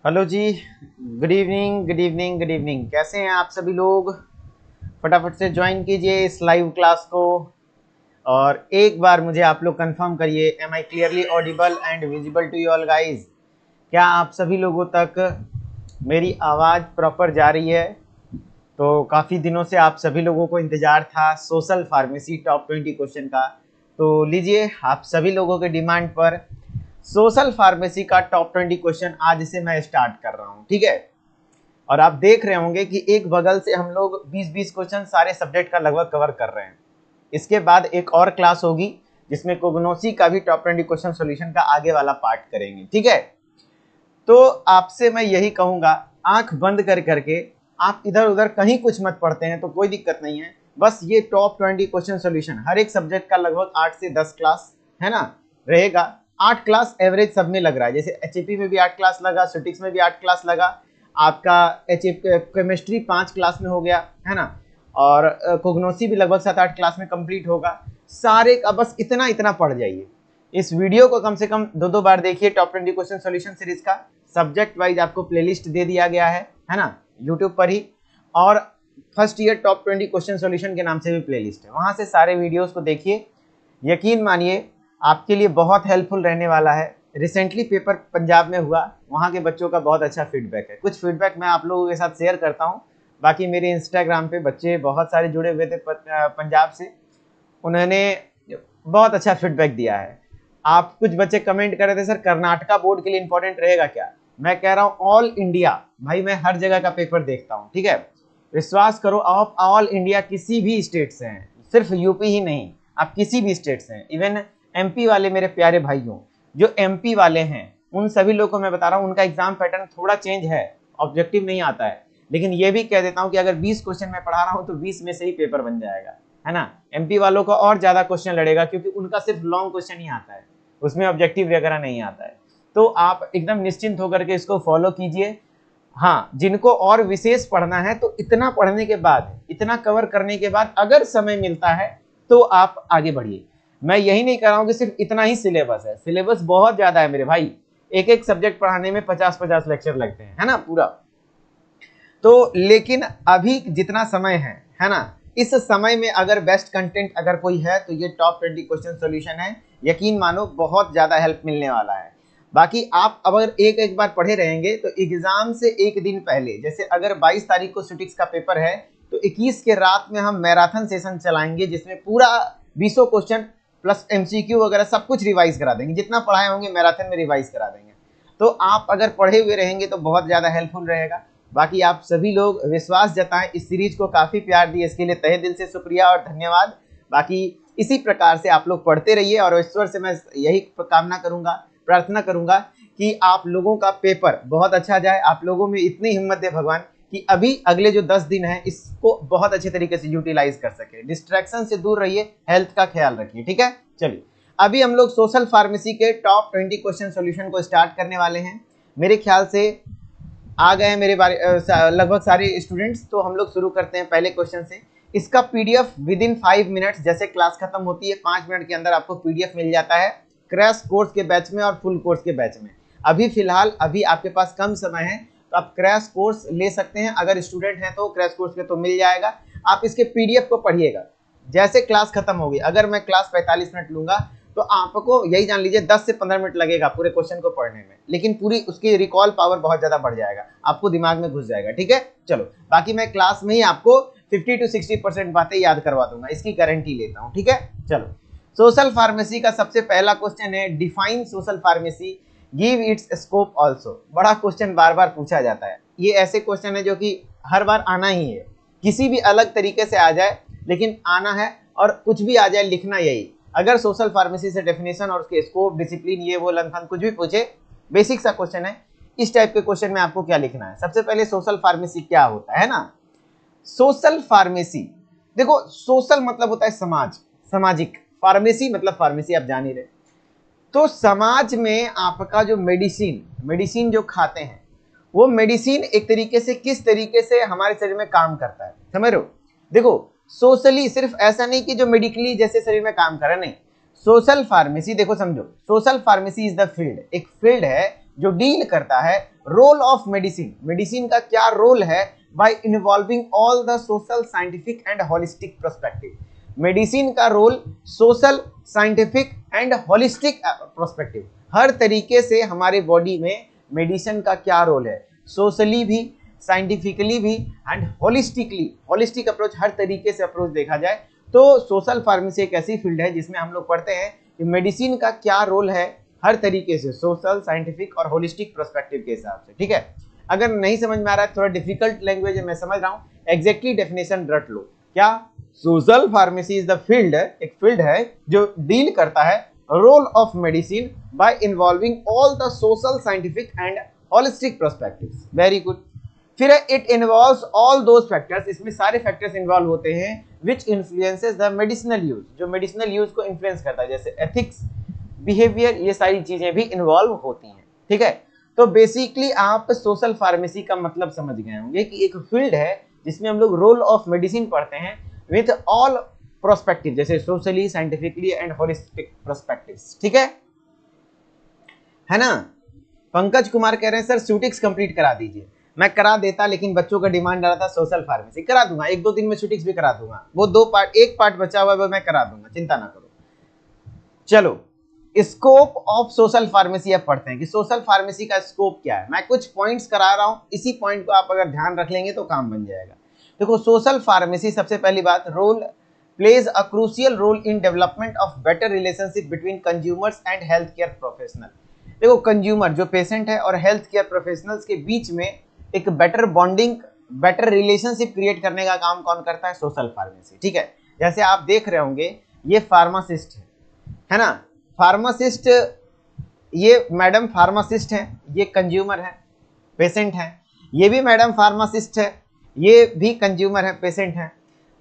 Hello जी। Good evening good evening good evening. कैसे हैं आप सभी लोग? फटाफट से ज्वाइन कीजिए इस लाइव क्लास को और एक बार मुझे आप लोग कंफर्म करिए, am I clearly audible and visible to you all guys? क्या आप सभी लोगों तक मेरी आवाज़ प्रॉपर जा रही है? तो काफ़ी दिनों से आप सभी लोगों को इंतज़ार था सोशल फार्मेसी टॉप 20 क्वेश्चन का। तो लीजिए, आप सभी लोगों के डिमांड पर सोशल फार्मेसी का टॉप 20 क्वेश्चन आज से मैं स्टार्ट कर रहा हूं, ठीक है। और आप देख रहे होंगे कि एक बगल से हम लोग 20-20 क्वेश्चन सारे सब्जेक्ट का लगभग कवर कर रहे हैं। इसके बाद एक और क्लास होगी जिसमें कोग्नोसी का भी टॉप 20 क्वेश्चन सॉल्यूशन का आगे वाला पार्ट करेंगे, ठीक है। तो आपसे मैं यही कहूंगा, आंख बंद कर करके आप इधर उधर कहीं कुछ मत पढ़ते हैं तो कोई दिक्कत नहीं है। बस ये टॉप 20 क्वेश्चन सॉल्यूशन हर एक सब्जेक्ट का लगभग 8 से 10 क्लास है ना रहेगा। 8 क्लास एवरेज सब में लग रहा है। जैसे एचएपी में भी 8 क्लास लगा, स्टैटिस्टिक्स में भी 8 क्लास लगा, आपका केमिस्ट्री 5 क्लास में हो गया है ना, और कोग्नोसी भी लगभग 7-8 क्लास में कंप्लीट होगा। सारे का बस इतना इतना पढ़ जाइए। इस वीडियो को कम से कम 2-2 बार देखिए। टॉप 20 क्वेश्चन सॉल्यूशन सीरीज का सब्जेक्ट वाइज आपको प्लेलिस्ट दे दिया गया है ना, यूट्यूब पर ही। और first year top 20 question solution के नाम से भी प्लेलिस्ट है, वहां से सारे वीडियोस को देखिए। यकीन मानिए आपके लिए बहुत हेल्पफुल रहने वाला है। रिसेंटली पेपर पंजाब में हुआ, वहाँ के बच्चों का बहुत अच्छा फीडबैक है। कुछ फीडबैक मैं आप लोगों के साथ शेयर करता हूँ। बाकी मेरे इंस्टाग्राम पे बच्चे बहुत सारे जुड़े हुए थे पंजाब से, उन्होंने बहुत अच्छा फीडबैक दिया है। आप कुछ बच्चे कमेंट कर रहे थे सर कर्नाटका बोर्ड के लिए इंपॉर्टेंट रहेगा क्या? मैं कह रहा हूँ ऑल इंडिया, भाई मैं हर जगह का पेपर देखता हूँ, ठीक है। विश्वास करो, आप ऑल इंडिया किसी भी स्टेट से हैं, सिर्फ यूपी ही नहीं, आप किसी भी स्टेट से हैं। इवन एमपी वाले मेरे प्यारे भाइयों, जो एमपी वाले हैं, उन सभी लोगों को मैं बता रहा हूँ उनका एग्जाम पैटर्न थोड़ा चेंज है, ऑब्जेक्टिव नहीं आता है। लेकिन ये भी कह देता हूँ कि अगर 20 क्वेश्चन मैं पढ़ा रहा हूँ तो 20 में से ही पेपर बन जाएगा, है ना। एमपी वालों को और ज्यादा क्वेश्चन लड़ेगा क्योंकि उनका सिर्फ लॉन्ग क्वेश्चन ही आता है, उसमें ऑब्जेक्टिव वगैरह नहीं आता है। तो आप एकदम निश्चिंत होकर के इसको फॉलो कीजिए। हाँ, जिनको और विशेष पढ़ना है तो इतना पढ़ने के बाद, इतना कवर करने के बाद अगर समय मिलता है तो आप आगे बढ़िए। मैं यही नहीं कर रहा हूं कि सिर्फ इतना ही सिलेबस है, सिलेबस बहुत ज्यादा है मेरे भाई। एक एक सब्जेक्ट पढ़ाने में 50-50 लेक्चर लगते हैं, है ना पूरा। तो लेकिन अभी जितना समय है ना, इस समय में अगर बेस्ट कंटेंट अगर कोई है तो ये टॉप 20 क्वेश्चन सॉल्यूशन है। यकीन मानो बहुत ज्यादा हेल्प मिलने वाला है। बाकी आप अगर एक एक बार पढ़े रहेंगे तो एग्जाम से एक दिन पहले, जैसे अगर 22 तारीख को स्टैटिस्टिक्स का पेपर है तो 21 के रात में हम मैराथन सेशन चलाएंगे जिसमें पूरा 20 क्वेश्चन प्लस एमसीक्यू वगैरह सब कुछ रिवाइज करा देंगे। जितना पढ़ाए होंगे मैराथन में रिवाइज करा देंगे। तो आप अगर पढ़े हुए रहेंगे तो बहुत ज़्यादा हेल्पफुल रहेगा। बाकी आप सभी लोग विश्वास जताएं, इस सीरीज को काफ़ी प्यार दिए, इसके लिए तहे दिल से शुक्रिया और धन्यवाद। बाकी इसी प्रकार से आप लोग पढ़ते रहिए और ईश्वर से मैं यही कामना करूंगा, प्रार्थना करूंगा कि आप लोगों का पेपर बहुत अच्छा जाए। आप लोगों में इतनी हिम्मत दे भगवान कि अभी अगले जो 10 दिन है इसको बहुत अच्छे तरीके से यूटिलाइज कर सके। डिस्ट्रैक्शन से दूर रहिए, हेल्थ का ख्याल रखिए, ठीक है। चलिए, अभी हम लोग सोशल फार्मेसी के टॉप 20 क्वेश्चन सॉल्यूशन को स्टार्ट करने वाले हैं। मेरे ख्याल से आ गए हैं मेरे बारे लगभग सारे स्टूडेंट्स। तो हम लोग शुरू करते हैं पहले क्वेश्चन से। इसका पीडीएफ विद इन 5 मिनट्स, जैसे क्लास खत्म होती है 5 मिनट के अंदर आपको पीडीएफ मिल जाता है, क्रैश कोर्स के बैच में और फुल कोर्स के बैच में। अभी फिलहाल अभी आपके पास कम समय है तो आप क्रैश कोर्स ले सकते हैं। अगर स्टूडेंट हैं तो क्रैश कोर्स में तो मिल जाएगा। आप इसके पीडीएफ को पढ़िएगा। जैसे क्लास खत्म होगी, अगर मैं क्लास 45 मिनट लूंगा तो आपको यही जान लीजिए 10 से 15 मिनट लगेगा पूरे क्वेश्चन को पढ़ने में, लेकिन पूरी उसकी रिकॉल पावर बहुत ज्यादा बढ़ जाएगा, आपको दिमाग में घुस जाएगा, ठीक है। चलो, बाकी मैं क्लास में ही आपको 50 to 60% बातें याद करवा दूंगा, इसकी गारंटी लेता हूं, ठीक है। चलो, सोशल फार्मेसी का सबसे पहला क्वेश्चन है, define social pharmacy, give its scope also. बड़ा क्वेश्चन बार बार पूछा जाता है। ये ऐसे क्वेश्चन है जो कि हर बार आना ही है, किसी भी अलग तरीके से आ जाए लेकिन आना है, और कुछ भी आ जाए लिखना यही। अगर सोशल फार्मेसी से डेफिनेशन और उसके स्कोप, डिसिप्लिन, ये वो लंथन कुछ भी पूछे, बेसिक सा क्वेश्चन है। इस टाइप के क्वेश्चन में आपको क्या लिखना है? सबसे पहले सोशल फार्मेसी क्या होता है ना। सोशल फार्मेसी, देखो सोशल मतलब होता है समाज, सामाजिक। फार्मेसी मतलब फार्मेसी, आप जान ही रहे। तो समाज में आपका जो मेडिसिन जो खाते हैं, वो मेडिसिन एक तरीके से किस तरीके से हमारे शरीर में काम करता है, समझ रहे हो। देखो, सोशली सिर्फ ऐसा नहीं कि जो मेडिकली जैसे शरीर में काम करे, नहीं। सोशल फार्मेसी देखो, समझो, social pharmacy is the field, एक फील्ड है जो डील करता है रोल ऑफ मेडिसिन, मेडिसिन का क्या रोल है by involving all the social scientific and holistic perspective. Medicine का role social scientific and holistic perspective, हर तरीके से हमारे बॉडी में मेडिसिन का क्या रोल है, सोशली भी, साइंटिफिकली भी एंड होलिस्टिकली, होलिस्टिक अप्रोच, हर तरीके से अप्रोच देखा जाए तो सोशल फार्मेसी एक ऐसी फील्ड है जिसमें हम लोग पढ़ते हैं कि मेडिसिन का क्या रोल है हर तरीके से, सोशल, साइंटिफिक और होलिस्टिक पर्सपेक्टिव के हिसाब से। ठीक है, अगर नहीं समझ में आ रहा है, थोड़ा डिफिकल्ट लैंग्वेज है, मैं समझ रहा हूँ, एग्जैक्टली डेफिनेशन रट लो। क्या? Social pharmacy is the field, एक फील्ड है जो डील करता है role of medicine by involving all the social, scientific and holistic perspectives. Very good. फिर it involves all those factors, इसमें सारे फैक्टर्स इन्वॉल्व होते हैं which influences the medicinal use, जो मेडिसिनल यूज को इन्फ्लुएंस करता है, जैसे एथिक्स, बिहेवियर, ये सारी चीजें भी इन्वॉल्व होती हैं। ठीक है, तो बेसिकली आप सोशल फार्मेसी का मतलब समझ गए होंगे कि एक फील्ड है जिसमें हम लोग रोल ऑफ मेडिसिन पढ़ते हैं विथ ऑल प्रोस्पेक्टिव, जैसे socially, scientifically and holistic prospectives. ठीक है ना? पंकज कुमार कह रहे हैं सर शूटिक्स कंप्लीट करा दीजिए। मैं करा देता, लेकिन बच्चों का डिमांड आ रहा था सोशल फार्मेसी, करा दूंगा, 1-2 दिन में शूटिक्स भी करा दूंगा, वो 2 पार्ट, 1 पार्ट बचा हुआ है वो मैं करा दूंगा, चिंता ना करो। चलो, स्कोप ऑफ सोशल फार्मेसी अब पढ़ते हैं कि सोशल फार्मेसी का स्कोप क्या है। मैं कुछ पॉइंट्स करा रहा हूं, इसी पॉइंट को आप अगर ध्यान रख लेंगे तो काम बन जाएगा। देखो, सोशल फार्मेसी, सबसे पहली बात, role plays a crucial role in development of better relationship between consumers and health care professional. देखो, कंज्यूमर जो पेशेंट है और हेल्थ केयर प्रोफेशनल्स के बीच में एक better bonding, better relationship create करने का काम कौन करता है? Social pharmacy. ठीक है, जैसे आप देख रहे होंगे ये फार्मासिस्ट है ना, फार्मासिस्ट, ये मैडम फार्मासिस्ट है, ये कंज्यूमर है, पेशेंट है, ये भी मैडम फार्मासिस्ट है, ये भी कंज्यूमर है, पेशेंट है।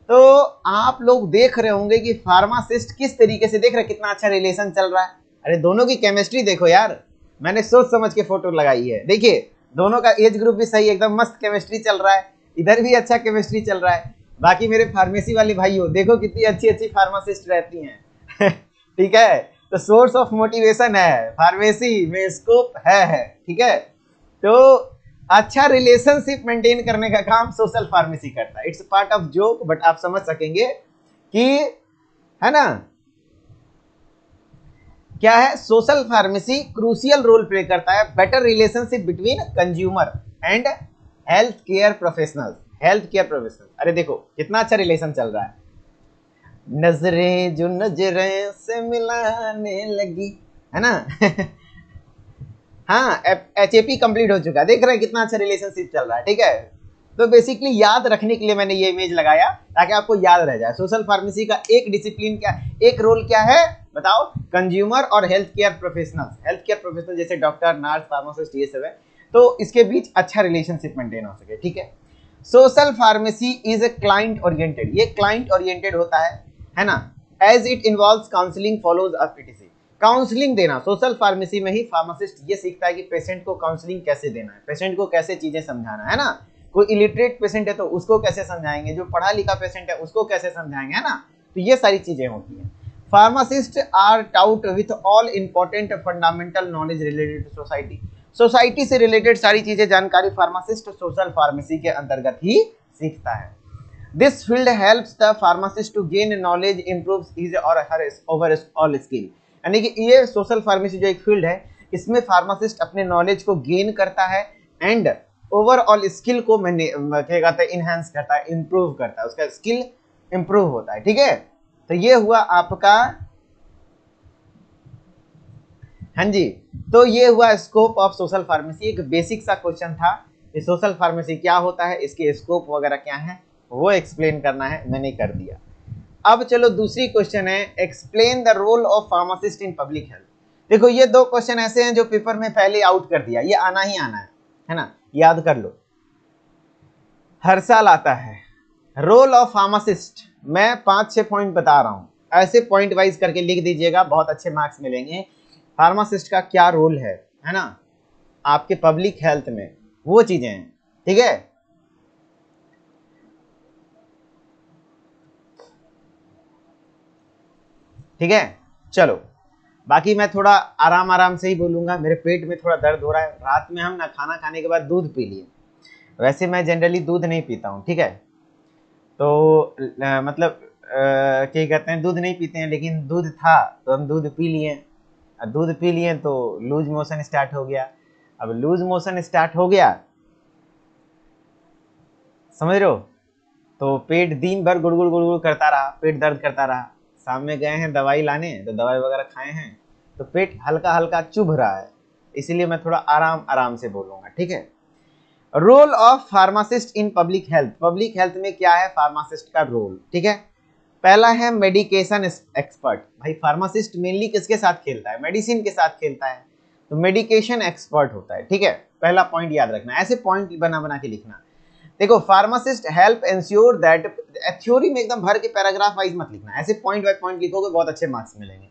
तो आप लोग देख रहे होंगे कि फार्मासिस्ट किस तरीके से, देख रहे कितना अच्छा रिलेशन चल रहा है। अरे दोनों की केमिस्ट्री देखो यार, मैंने सोच समझ के फोटो लगाई है, देखिए दोनों का एज ग्रुप भी सही, एकदम मस्त केमिस्ट्री चल रहा है, इधर भी अच्छा केमिस्ट्री चल रहा है। बाकी मेरे फार्मेसी वाले भाइयों देखो कितनी अच्छी अच्छी फार्मासिस्ट रहती हैं ठीक है, तो सोर्स ऑफ मोटिवेशन है, फार्मेसी में स्कोप है। ठीक है, तो अच्छा रिलेशनशिप मेंटेन करने का काम सोशल फार्मेसी करता है। It's part of joke, but आप समझ सकेंगे कि, है ना, क्या है, social pharmacy crucial role play करता है better relationship between consumer and health care professionals, health care professional. अरे देखो कितना अच्छा रिलेशन चल रहा है, नजरें जो नजरें से मिलाने लगी, है ना हाँ, HAP कंप्लीट हो चुका है, देख रहे हैं कितना अच्छा रिलेशनशिप चल रहा है। ठीक है, तो बेसिकली याद रखने के लिए मैंने ये इमेज लगाया ताकि आपको याद रह जाए। सोशल फार्मेसी का एक डिसिप्लिन क्या, एक रोल क्या है बताओ? कंज्यूमर और health care professionals, health care professional जैसे डॉक्टर, नर्स, फार्मासिस्ट, ये सब है, तो इसके बीच अच्छा रिलेशनशिप मेंटेन हो सके। ठीक है, social pharmacy is a client oriented, ये क्लाइंट ओरिएंटेड होता है ना, as it involves counselling follows a PTC, counselling देना। सोशल फार्मेसी में ही फार्मासिस्ट ये सीखता है कि पेशेंट को काउंसलिंग कैसे देना है, पेशेंट को कैसे चीजें समझाना है ना, कोई इलिटरेट पेशेंट है तो उसको कैसे समझाएंगे, जो पढ़ा लिखा पेशेंट है उसको कैसे समझाएंगे, है ना, तो ये सारी चीजें होती हैं। Pharmacist are taught with all important fundamental knowledge related to society, society से रिलेटेड सारी चीजें, जानकारी फार्मासिस्ट सोशल फार्मेसी के अंतर्गत ही सीखता है। This field helps the pharmacist to gain knowledge, improves his और हर ओवरऑल स्किल, यानी कि ये सोशल फार्मेसी जो एक फील्ड है, इसमें फार्मासिस्ट अपने नॉलेज को गेन करता है एंड ओवरऑल स्किल को क्या कहते हैं, इनहेंस करता है, इंप्रूव करता है, उसका स्किल इंप्रूव होता है। ठीक है, तो ये हुआ आपका, हाँ जी, तो ये हुआ स्कोप ऑफ सोशल फार्मेसी। एक बेसिक सा क्वेश्चन था कि सोशल फार्मेसी क्या होता है, इसके स्कोप वगैरह क्या है, वो एक्सप्लेन करना है, मैंने कर दिया। अब चलो दूसरी क्वेश्चन है, explain the role of pharmacist in public health. देखो ये 2 क्वेश्चन ऐसे हैं जो पेपर में पहले आउट कर दिया, ये आना ही आना है ना, याद कर लो, हर साल आता है। रोल ऑफ फार्मासिस्ट, मैं 5-6 पॉइंट बता रहा हूं, ऐसे पॉइंट वाइज करके लिख दीजिएगा, बहुत अच्छे मार्क्स मिलेंगे। फार्मासिस्ट का क्या रोल है ना, आपके पब्लिक हेल्थ में, वो चीजें हैं। ठीक है, ठीक है, चलो बाकी मैं थोड़ा आराम आराम से ही बोलूंगा, मेरे पेट में थोड़ा दर्द हो रहा है। रात में हम ना खाना खाने के बाद दूध पी लिए, वैसे मैं जनरली दूध नहीं पीता हूँ, ठीक है। तो मतलब क्या कहते हैं, दूध नहीं पीते हैं, लेकिन दूध था तो हम दूध पी लिए। दूध पी लिए तो लूज मोशन स्टार्ट हो गया। अब लूज मोशन स्टार्ट हो गया, समझ रहे हो, तो पेट दिन भर गुड़गुड़ गुड़गुड़ करता रहा, पेट दर्द करता रहा। शाम में गए हैं दवाई लाने, तो दवाई वगैरह खाए हैं, तो पेट हल्का हल्का चुभ रहा है। इसीलिए मैं थोड़ा आराम आराम से बोलूंगा, ठीक है। Role of pharmacist in public health. Public health में क्या है फार्मासिस्ट का रोल, ठीक है। पहला है मेडिकेशन एक्सपर्ट। भाई फार्मासिस्ट मेनली किसके साथ खेलता है, मेडिसिन के साथ खेलता है, तो मेडिकेशन एक्सपर्ट होता है, ठीक है। पहला पॉइंट याद रखना, ऐसे पॉइंट बना बना के लिखना। देखो pharmacist help ensure that, theory में एकदम भर के पैराग्राफ वाइज मत लिखना, ऐसे पॉइंट बाय पॉइंट लिखोगे बहुत अच्छे मार्क्स मिलेंगे।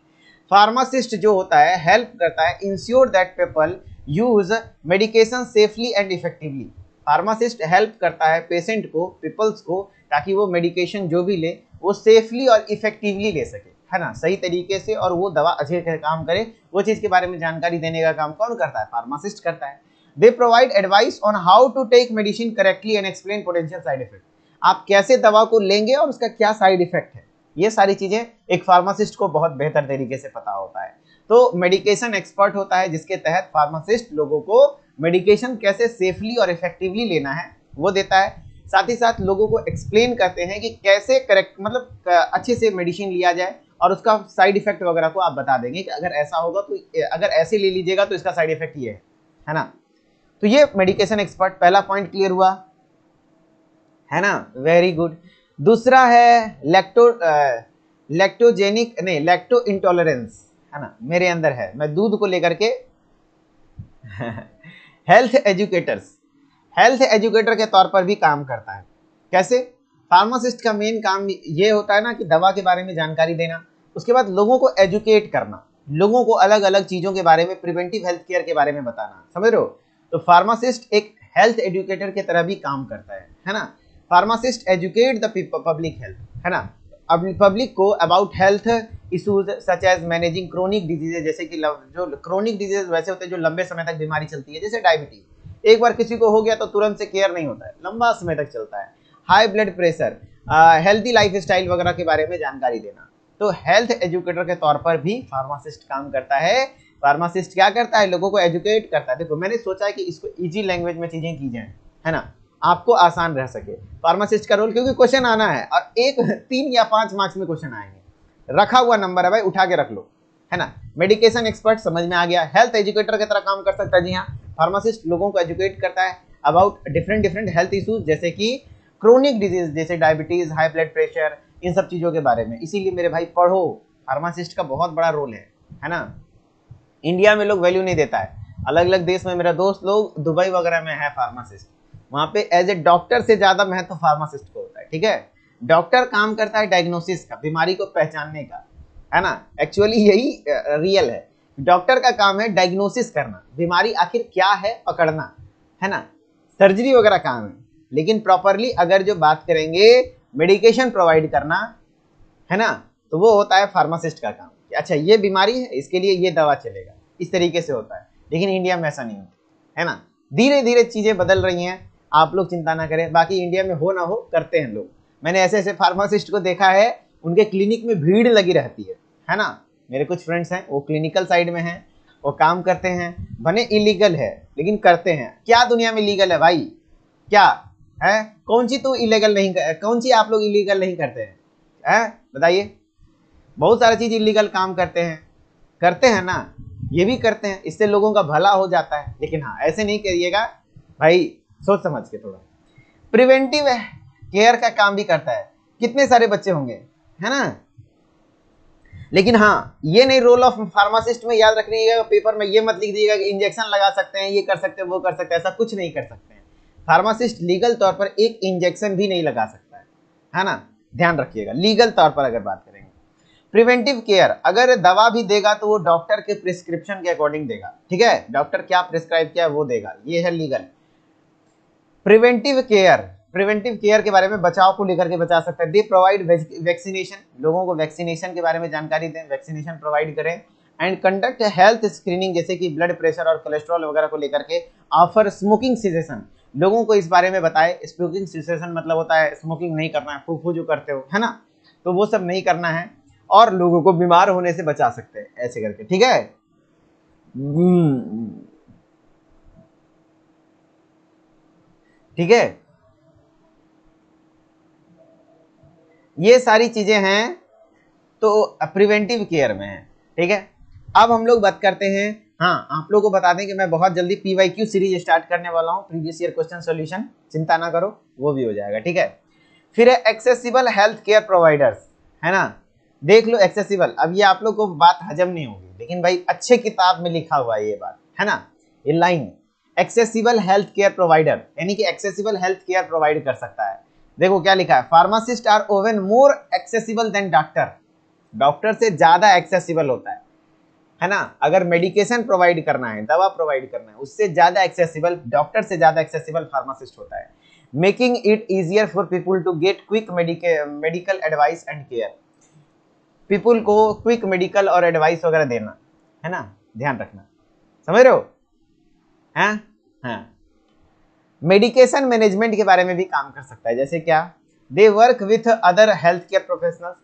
फार्मासिस्ट जो होता है हेल्प करता है ensure that people use medication safely and effectively. Pharmacist help करता है पेशेंट को, पीपल्स को, ताकि वो मेडिकेशन जो भी ले वो सेफली और इफेक्टिवली ले सके, है ना, सही तरीके से, और वो दवा अच्छे से काम करे। वो चीज के बारे में जानकारी देने का काम कौन करता है, फार्मासिस्ट करता है। They provide advice on how to take medicine correctly and explain potential side effect। आप कैसे दवा को लेंगे और उसका क्या साइड इफेक्ट है, ये सारी चीजें एक फार्मासिस्ट को बहुत बेहतर तरीके से पता होता है। तो मेडिकेशन एक्सपर्ट होता है, जिसके तहत फार्मासिस्ट लोगों को मेडिकेशन कैसे सेफली और इफेक्टिवली लेना है वो देता है। साथ ही साथ लोगों को एक्सप्लेन करते हैं कि कैसे करेक्ट, मतलब अच्छे से मेडिसिन लिया जाए, और उसका साइड इफेक्ट वगैरह को आप बता देंगे कि अगर ऐसा होगा तो, अगर ऐसे ले लीजिएगा तो इसका साइड इफेक्ट ये है ना। तो ये मेडिकेशन एक्सपर्ट, पहला पॉइंट क्लियर हुआ, है ना, वेरी गुड। दूसरा है लैक्टोजेनिक नहीं लैक्टो इंटॉलरेंस, है ना, मेरे अंदर है, मैं दूध को लेकर के हेल्थ एजुकेटर के तौर पर भी काम करता है। कैसे, फार्मासिस्ट का मेन काम ये होता है ना कि दवा के बारे में जानकारी देना, उसके बाद लोगों को एजुकेट करना, लोगों को अलग अलग चीजों के बारे में, प्रिवेंटिव हेल्थ केयर के बारे में बताना, समझ रहे हो। तो फार्मासिस्ट एक हेल्थ एजुकेटर की तरह भी काम करता है ना। Pharmacist educate the public health, है ना, पब्लिक को about health issues such as managing chronic diseases, जैसे कि जो क्रोनिक डिजीज वैसे होते हैं जो लंबे समय तक बीमारी चलती है, जैसे डायबिटीज, एक बार किसी को हो गया तो तुरंत से केयर नहीं होता है, लंबा समय तक चलता है। High blood pressure, healthy life style वगैरह के बारे में जानकारी देना। तो हेल्थ एजुकेटर के तौर पर भी फार्मासिस्ट काम करता है। फार्मासिस्ट क्या करता है, लोगों को एजुकेट करता है। देखो मैंने सोचा है कि इसको इजी लैंग्वेज में चीजें की जाएं, है ना, आपको आसान रह सके फार्मासिस्ट का रोल, क्योंकि क्वेश्चन आना है और 3 या 5 मार्क्स में क्वेश्चन आएंगे। रखा हुआ नंबर है भाई, उठा के रख लो, है ना। मेडिकेशन एक्सपर्ट समझ में आ गया, हेल्थ एजुकेटर की तरह काम कर सकता है। जी हाँ, फार्मासिस्ट लोगों को एजुकेट करता है अबाउट डिफरेंट हेल्थ इश्यूज, जैसे कि क्रोनिक डिजीज, जैसे डायबिटीज, हाई ब्लड प्रेशर, इन सब चीजों के बारे में। इसीलिए मेरे भाई पढ़ो, फार्मासिस्ट का बहुत बड़ा रोल है ना। इंडिया में लोग वैल्यू नहीं देता है, अलग अलग देश में, मेरा दोस्त लोग दुबई वगैरह में है फार्मासिस्ट, वहां पे एज ए डॉक्टर से ज्यादा महत्व फार्मासिस्ट को होता है, ठीक है। डॉक्टर काम करता है डायग्नोसिस का, बीमारी को पहचानने का, है ना, एक्चुअली यही रियल है। डॉक्टर का काम है डायग्नोसिस करना, बीमारी आखिर क्या है पकड़ना, है ना। सर्जरी वगैरह काम है, लेकिन प्रॉपरली अगर जो बात करेंगे मेडिकेशन प्रोवाइड करना, है ना, तो वो होता है फार्मासिस्ट का काम। अच्छा ये बीमारी है, इसके लिए ये दवा चलेगा, इस तरीके से होता है। लेकिन इंडिया में ऐसा नहीं होता, है ना। धीरे धीरे चीजें बदल रही हैं, आप लोग चिंता ना करें। बाकी इंडिया में हो ना हो, करते हैं लोग। मैंने ऐसे ऐसे फार्मासिस्ट को देखा है, उनके क्लिनिक में भीड़ लगी रहती है ना। मेरे कुछ फ्रेंड्स हैं, वो क्लिनिकल साइड में हैं, वो काम करते हैं, भले इलीगल है लेकिन करते हैं। क्या दुनिया में लीगल है भाई, क्या है, कौन सी तो इलीगल नहीं, कौन सी आप लोग इलीगल नहीं करते हैं, बताइए। बहुत सारी चीज इलीगल काम करते हैं ना, ये भी करते हैं, इससे लोगों का भला हो जाता है। लेकिन हाँ, ऐसे नहीं करिएगा भाई, सोच समझ के थोड़ा। प्रिवेंटिव केयर का काम भी करता है, कितने सारे बच्चे होंगे, है ना। लेकिन हाँ, ये नहीं रोल ऑफ फार्मासिस्ट में याद रखिएगा, पेपर में ये मत लिख दीजिएगा कि इंजेक्शन लगा सकते हैं, ये कर सकते हैं, वो कर सकते हैं, ऐसा कुछ नहीं कर सकते हैं। फार्मासिस्ट लीगल तौर पर एक इंजेक्शन भी नहीं लगा सकता है ना, ध्यान रखिएगा, लीगल तौर पर अगर बात करेंगे। प्रिवेंटिव केयर, अगर दवा भी देगा तो वो डॉक्टर के प्रिस्क्रिप्शन के अकॉर्डिंग देगा, ठीक है, डॉक्टर क्या प्रिस्क्राइब किया वो देगा, ये है लीगल। प्रिवेंटिव केयर के बारे में बचाव को लेकर के बचा सकता है। दे प्रोवाइड वैक्सीनेशन, लोगों को वैक्सीनेशन के बारे में जानकारी दें, वैक्सीनेशन प्रोवाइड करें। एंड कंडक्ट हेल्थ स्क्रीनिंग जैसे कि ब्लड प्रेशर और कोलेस्ट्रॉल वगैरह को लेकर के, ऑफर स्मोकिंग सेसेशन, लोगों को इस बारे में बताए। स्मोकिंग सेसेशन मतलब होता है स्मोकिंग नहीं करना है, फूफू जो करते हो है ना, तो वो सब नहीं करना है और लोगों को बीमार होने से बचा सकते हैं ऐसे करके, ठीक है। ठीक है, ये सारी चीजें हैं तो प्रिवेंटिव केयर में है, ठीक है। अब हम लोग बात करते हैं, हाँ आप लोगों को बता दें कि मैं बहुत जल्दी PYQ सीरीज स्टार्ट करने वाला हूँ, प्रीवियस ईयर क्वेश्चन सॉल्यूशन, चिंता ना करो वो भी हो जाएगा, ठीक है। फिर है एक्सेसिबल हेल्थ केयर प्रोवाइडर्स, है ना, देख लो एक्सेसिबल, अब ये आप लोग को बात हजम नहीं होगी लेकिन भाई अच्छे किताब में लिखा हुआ है ये बात, है ना, ये line, accessible health care provider यानी कि एक्सेसिबल हेल्थ केयर प्रोवाइड कर सकता है। देखो क्या लिखा है, फार्मासिस्ट आर ओवन more accessible than doctor, doctor से ज्यादा एक्सेसिबल होता है ना, अगर मेडिकेशन प्रोवाइड करना है, दवा प्रोवाइड करना है, उससे ज्यादा एक्सेसिबल, डॉक्टर से ज्यादा एक्सेसिबल फार्मासिस्ट होता है। Making it easier for people to get quick medical advice and care, people को क्विक मेडिकल और एडवाइस वगैरह देना, है ना, ध्यान रखना, समझ रहे हो, हैं, हाँ। मेडिकेशन मैनेजमेंट के बारे में भी काम कर सकता है, जैसे क्या, दे work with other health care professionals,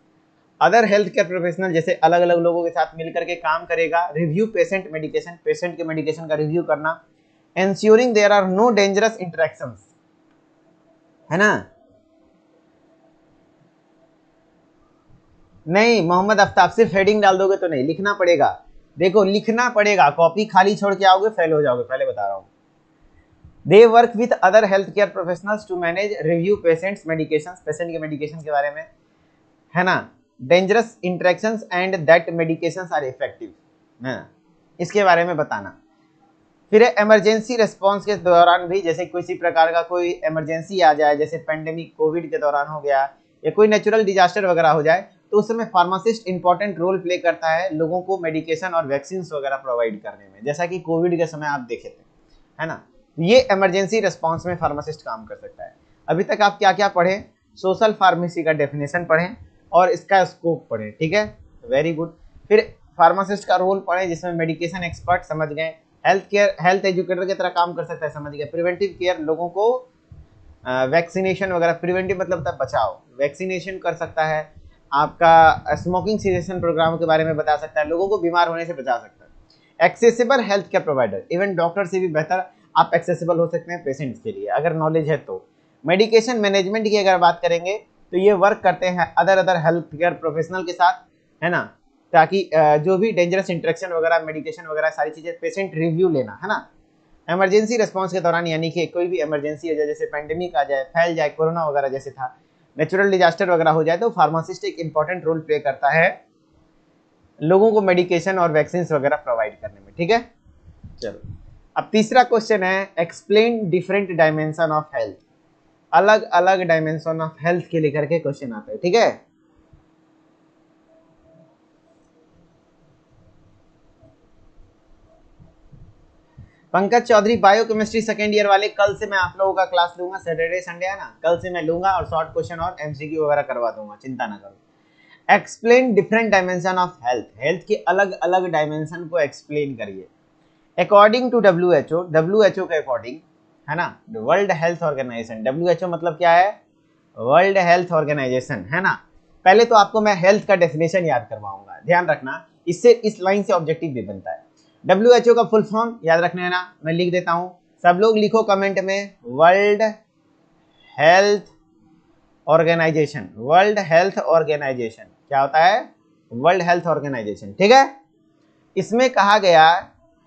other health care professional जैसे अलग अलग लोगों के साथ मिलकर के काम करेगा। रिव्यू पेशेंट मेडिकेशन, पेशेंट के मेडिकेशन का रिव्यू करना। Ensuring there are no dangerous interactions, है ना, नहीं मोहम्मद आफ्ताब सिर्फ हेडिंग डाल दोगे तो नहीं, लिखना पड़ेगा, देखो लिखना पड़ेगा, कॉपी खाली छोड़ के आओगे फेल हो जाओगे, पहले बता रहा हूं। They work with other health care professionals to manage review patients medication, patient के मेडिकेशन के बारे में, है ना, dangerous interactions and that medications are effective, है, इसके बारे में बताना। फिर इमरजेंसी रिस्पांस के दौरान भी, जैसे किसी प्रकार का कोई इमरजेंसी आ जाए, जैसे पेंडेमिक कोविड के दौरान हो गया या कोई नेचुरल डिजास्टर वगैरह हो जाए, तो उस समय फार्मासिस्ट इंपॉर्टेंट रोल प्ले करता है लोगों को मेडिकेशन और वैक्सीन वगैरह प्रोवाइड करने में, जैसा कि कोविड के समय आप देखे थे, है ना, ये इमरजेंसी रिस्पांस में फार्मासिस्ट काम कर सकता है। अभी तक आप क्या क्या पढ़े, सोशल फार्मेसी का डेफिनेशन पढ़ें और इसका स्कोप पढ़ें, ठीक है, वेरी गुड। फिर फार्मासिस्ट का रोल पढ़ें जिसमें मेडिकेशन एक्सपर्ट समझ गए, हेल्थ केयर हेल्थ एजुकेटर की तरह काम कर सकता है, समझ गए, प्रिवेंटिव केयर लोगों को वैक्सीनेशन वगैरह, प्रिवेंटिव मतलब तब बचाओ, वैक्सीनेशन कर सकता है, आपका स्मोकिंग सीजेशन प्रोग्राम के बारे में बता सकता है, लोगों को बीमार होने से बचा सकता है। Accessible health care provider, even doctor से भी बेहतर आप एक्सेसिबल हो सकते हैं पेशेंट्स के लिए अगर नॉलेज है तो। मेडिकेशन मैनेजमेंट की अगर बात करेंगे तो ये वर्क करते हैं अदर हेल्थ केयर प्रोफेशनल के साथ, है ना, ताकि जो भी डेंजरस इंटरेक्शन वगैरह, मेडिकेशन वगैरह सारी चीजें, पेशेंट रिव्यू लेना, है ना। इमरजेंसी रिस्पांस के दौरान यानी कि कोई भी इमरजेंसी हो जाए, जैसे पेंडेमिक आ जाए, फैल जाए, कोरोना वगैरह जैसे था, नेचुरल डिजास्टर वगैरह हो जाए, तो फार्मासिस्ट एक इंपॉर्टेंट रोल प्ले करता है लोगों को मेडिकेशन और वैक्सीन वगैरह प्रोवाइड करने में, ठीक है। चलो अब तीसरा क्वेश्चन है, explain different dimension of health, अलग अलग डायमेंशन ऑफ हेल्थ के लेकर के क्वेश्चन आता है, ठीक है। Pankaj Chaudhary biochemistry second year वाले, कल से मैं आप लोगों का क्लास लूंगा, सैटरडे संडे है ना, कल से मैं लूंगा और शॉर्ट क्वेश्चन और एमसीक्यू वगैरह करवा दूंगा, चिंता ना करो। Explain different dimension of health, health के अलग अलग डायमेंशन को एक्सप्लेन करिए अकॉर्डिंग टू WHO, WHO के अकॉर्डिंग, है ना, वर्ल्ड हेल्थ ऑर्गेनाइजेशन, WHO मतलब क्या है, वर्ल्ड हेल्थ ऑर्गेनाइजेशन, है ना। पहले तो आपको मैं हेल्थ का डेफिनेशन याद करवाऊंगा, ध्यान रखना, इससे इस लाइन से ऑब्जेक्टिव भी बनता है। WHO का फुल फॉर्म याद रखना है ना, मैं लिख देता हूं, सब लोग लिखो कमेंट में, world health organisation, world health organisation क्या होता है, वर्ल्ड हेल्थ ऑर्गेनाइजेशन, ठीक है। इसमें कहा गया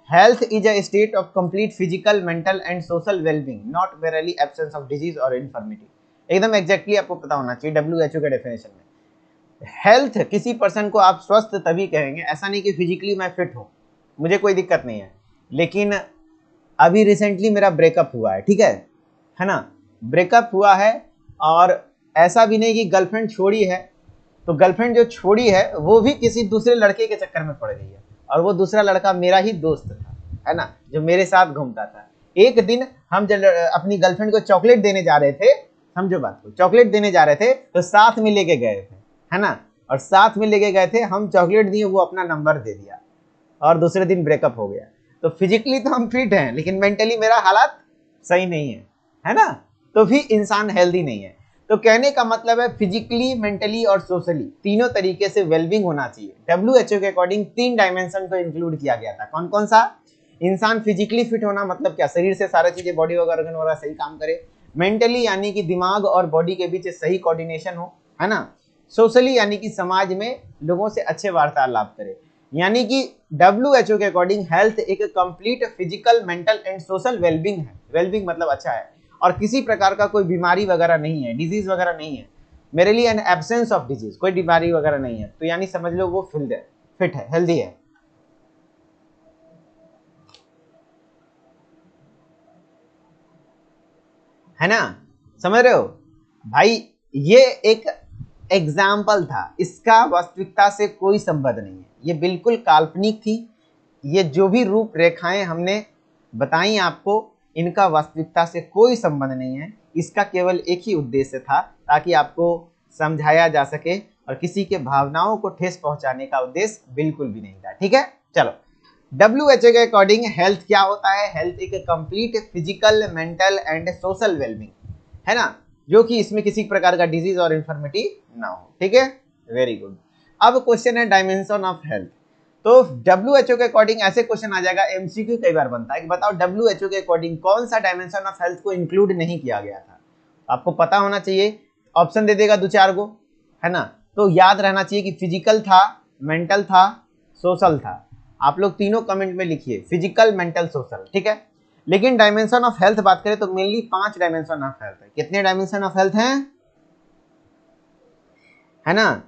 health is a state of complete physical, mental and social wellbeing, not वेरली absence of disease और इन्फर्मिटी, एकदम एग्जैक्टली आपको पता होना चाहिए WHO के डेफिनेशन में। हेल्थ, किसी पर्सन को आप स्वस्थ तभी कहेंगे, ऐसा नहीं कि फिजिकली मैं फिट हूं, मुझे कोई दिक्कत नहीं है, लेकिन अभी रिसेंटली मेरा ब्रेकअप हुआ है, ठीक है ना, ब्रेकअप हुआ है, और ऐसा भी नहीं कि गर्लफ्रेंड छोड़ी है, तो गर्लफ्रेंड जो छोड़ी है वो भी किसी दूसरे लड़के के चक्कर में पड़ गई है, और वो दूसरा लड़का मेरा ही दोस्त था, है ना, जो मेरे साथ घूमता था। एक दिन हम जब अपनी गर्लफ्रेंड को चॉकलेट देने जा रहे थे, समझो बात को, चॉकलेट देने जा रहे थे तो साथ में लेके गए थे, है ना, और साथ में लेके गए थे, हम चॉकलेट दिए, वो अपना नंबर दे दिया, और दूसरे दिन ब्रेकअप हो गया। तो फिजिकली तो हम फिट हैं लेकिन मेंटली मेरा हालात सही नहीं है ना, तो भी इंसान हेल्दी नहीं है। तो कहने का मतलब है फिजिकली, मेंटली और सोशली तीनों तरीके से वेलबींग होना चाहिए। WHO के अकॉर्डिंग 3 डायमेंशन को इंक्लूड किया गया था। कौन कौन सा? इंसान फिजिकली फिट होना मतलब क्या, शरीर से सारा चीजें, बॉडी वगैरह वगैरह सही काम करे। मेंटली यानी कि दिमाग और बॉडी के बीच सही कोऑर्डिनेशन हो, है ना। सोशली यानी कि समाज में लोगों से अच्छे वार्तालाप करे। यानी कि WHO के अकॉर्डिंग हेल्थ एक complete physical, mental and social wellbeing है। वेलबींग मतलब अच्छा है और किसी प्रकार का कोई बीमारी वगैरह नहीं है, डिजीज वगैरह नहीं है। मेरे लिए एन एब्सेंस ऑफ डिजीज, कोई बीमारी वगैरह नहीं है, तो यानी समझ लो वो फिट है, हेल्दी है ना। समझ रहे हो भाई? ये एक एग्जाम्पल था, इसका वास्तविकता से कोई संबंध नहीं है, ये बिल्कुल काल्पनिक थी। ये जो भी रूपरेखाएं हमने बताई आपको, इनका वास्तविकता से कोई संबंध नहीं है। इसका केवल एक ही उद्देश्य था, ताकि आपको समझाया जा सके, और किसी के भावनाओं को ठेस पहुंचाने का उद्देश्य बिल्कुल भी नहीं था। ठीक है, चलो। WHO के अकॉर्डिंग हेल्थ क्या होता है? हेल्थ एक complete physical, mental and social wellbeing, है ना, जो कि इसमें किसी प्रकार का डिजीज और इंफॉर्मिटी ना हो। ठीक है, वेरी गुड। अब क्वेश्चन है डायमेंशन ऑफ हेल्थ। तो WHO के अकॉर्डिंग ऐसे क्वेश्चन आ जाएगा, MCQ कई बार बनता है कि बताओ WHO के अकॉर्डिंग कौन सा डायमेंशन ऑफ हेल्थ को इंक्लूड नहीं किया गया था। आपको पता होना चाहिए, ऑप्शन दे देगा 2-4 गो, है ना। तो याद रहना चाहिए कि फिजिकल था, मेंटल था, सोशल था। आप लोग तीनों कमेंट में लिखिए, फिजिकल, मेंटल, सोशल। ठीक है, लेकिन डायमेंशन ऑफ हेल्थ बात करें तो मेनली 5 डायमेंशन ऑफ हेल्थ है। कितने डायमेंशन ऑफ हेल्थ हैं? है ना।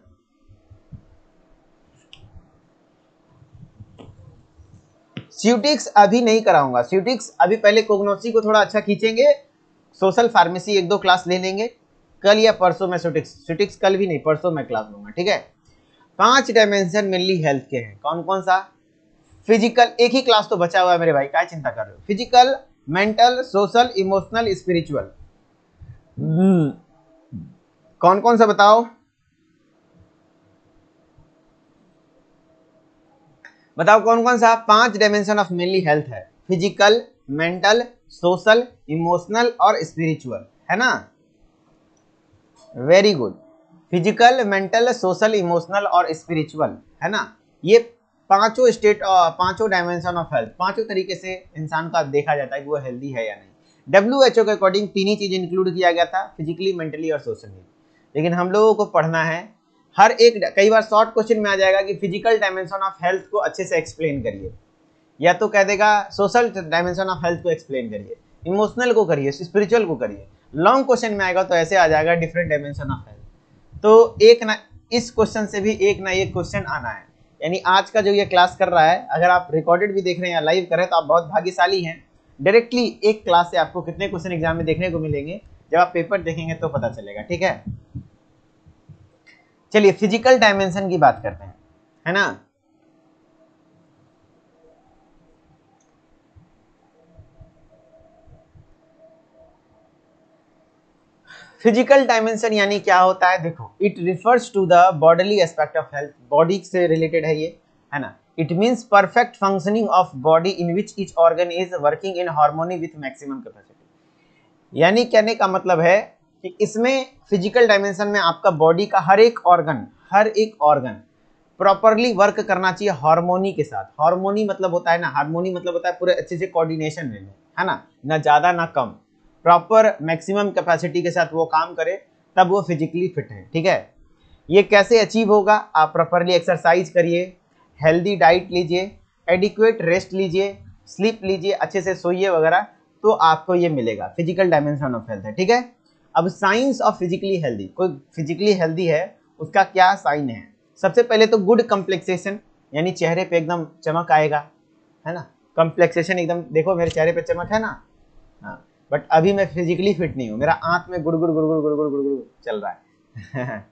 स्यूटिक्स अभी नहीं कराऊंगा, स्यूटिक्स अभी पहले कोग्नोसी को थोड़ा अच्छा खींचेंगे, सोशल फार्मेसी 1-2 क्लास ले लेंगे कल या परसों में। स्यूटिक्स कल भी नहीं, परसों में क्लास लूंगा। ठीक है, 5 डायमेंशन मेनली हेल्थ के हैं। कौन कौन सा? फिजिकल, एक ही क्लास तो बचा हुआ है मेरे भाई, क्या चिंता कर रहे हो। Physical, mental, social, emotional, spiritual. कौन कौन सा बताओ? बताओ कौन कौन सा 5 डायमेंशन ऑफ मेनली हेल्थ है? फिजिकल, मेंटल, सोशल, इमोशनल और स्पिरिचुअल, है ना। Very good. Physical, mental, social, emotional और स्पिरिचुअल, है ना। ये पांचों स्टेट, पांचों डायमेंशन ऑफ हेल्थ, पांचों तरीके से इंसान का देखा जाता है कि वो हेल्दी है या नहीं। WHO के अकॉर्डिंग 3 ही चीज इंक्लूड किया गया था, फिजिकली, मेंटली और सोशली। लेकिन हम लोगों को पढ़ना है हर एक, कई बार शॉर्ट क्वेश्चन में आ जाएगा कि फिजिकल डायमेंशन ऑफ हेल्थ को अच्छे से एक्सप्लेन करिए, या तो कह देगा सोशल डायमेंशन ऑफ हेल्थ को एक्सप्लेन करिए, इमोशनल को करिए, स्पिरिचुअल को करिए। लॉन्ग क्वेश्चन में आएगा तो ऐसे आ जाएगा डिफरेंट डायमेंशन ऑफ हेल्थ। तो एक ना, इस क्वेश्चन से भी एक ना एक क्वेश्चन आना है। यानी आज का जो ये क्लास कर रहा है, अगर आप रिकॉर्डेड भी देख रहे हैं या लाइव कर रहे हैं तो आप बहुत भाग्यशाली हैं। डायरेक्टली एक क्लास से आपको कितने क्वेश्चन एग्जाम में देखने को मिलेंगे, जब आप पेपर देखेंगे तो पता चलेगा। ठीक है, चलिए फिजिकल डायमेंशन की बात करते हैं, है ना। फिजिकल डायमेंशन यानी क्या होता है? देखो, it refers to the bodily aspect of health, body से रिलेटेड है ये, है ना। It means perfect functioning of body in which each organ is working in harmony with maximum capacity. यानी कहने का मतलब है कि इसमें फिजिकल डायमेंशन में आपका बॉडी का हर एक ऑर्गन प्रॉपरली वर्क करना चाहिए हार्मोनी के साथ। हार्मोनी मतलब होता है ना, हार्मोनी मतलब होता है पूरे अच्छे से कोऑर्डिनेशन में, है ना ज्यादा ना कम, प्रॉपर मैक्सिमम कैपेसिटी के साथ वो काम करे, तब वो फिजिकली फिट है। ठीक है, ये कैसे अचीव होगा? आप प्रॉपरली एक्सरसाइज करिए, हेल्दी डाइट लीजिए, एडिक्वेट रेस्ट लीजिए, स्लीप लीजिए, अच्छे से सोइए वगैरह, तो आपको ये मिलेगा। फिजिकल डायमेंशन ऑफ हेल्थ है। ठीक है, अब साइंस ऑफ फिजिकली हेल्दी, कोई फिजिकली हेल्दी है उसका क्या साइन है? सबसे पहले तो गुड कंप्लेक्सेशन, यानी चेहरे पे एकदम चमक आएगा, है ना। कंप्लेक्सेशन एकदम, देखो मेरे चेहरे पे चमक है ना। हाँ, बट अभी मैं फिजिकली फिट नहीं हूँ, मेरा आंत में गुड़गुड़ गुड़गुड़ गुड़गुड़ गुड़गुड़ चल रहा है।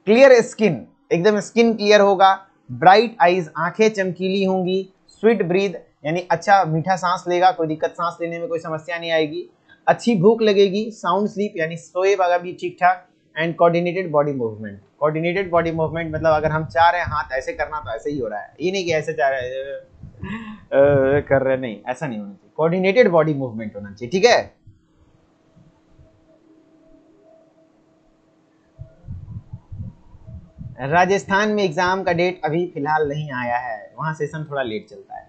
क्लियर स्किन, एकदम स्किन क्लियर होगा। ब्राइट आईज, आंखें चमकीली होंगी। स्वीट ब्रीथ, यानी अच्छा मीठा सांस लेगा, कोई दिक्कत सांस लेने में कोई समस्या नहीं आएगी। अच्छी भूख लगेगी। साउंड स्लीप, यानी सोए वगैरह भी ठीक ठाक। And coordinated body movement, coordinated body movement मतलब अगर हम चाह रहे हैं हाथ ऐसे करना तो ऐसे ही हो रहा है, ये नहीं कि ऐसे चाह रहे हैं कर रहे, नहीं ऐसा नहीं होना चाहिए, कोऑर्डिनेटेड बॉडी मूवमेंट होना चाहिए, ठीक है। राजस्थान में एग्जाम का डेट अभी फिलहाल नहीं आया है, वहां सेशन थोड़ा लेट चलता है।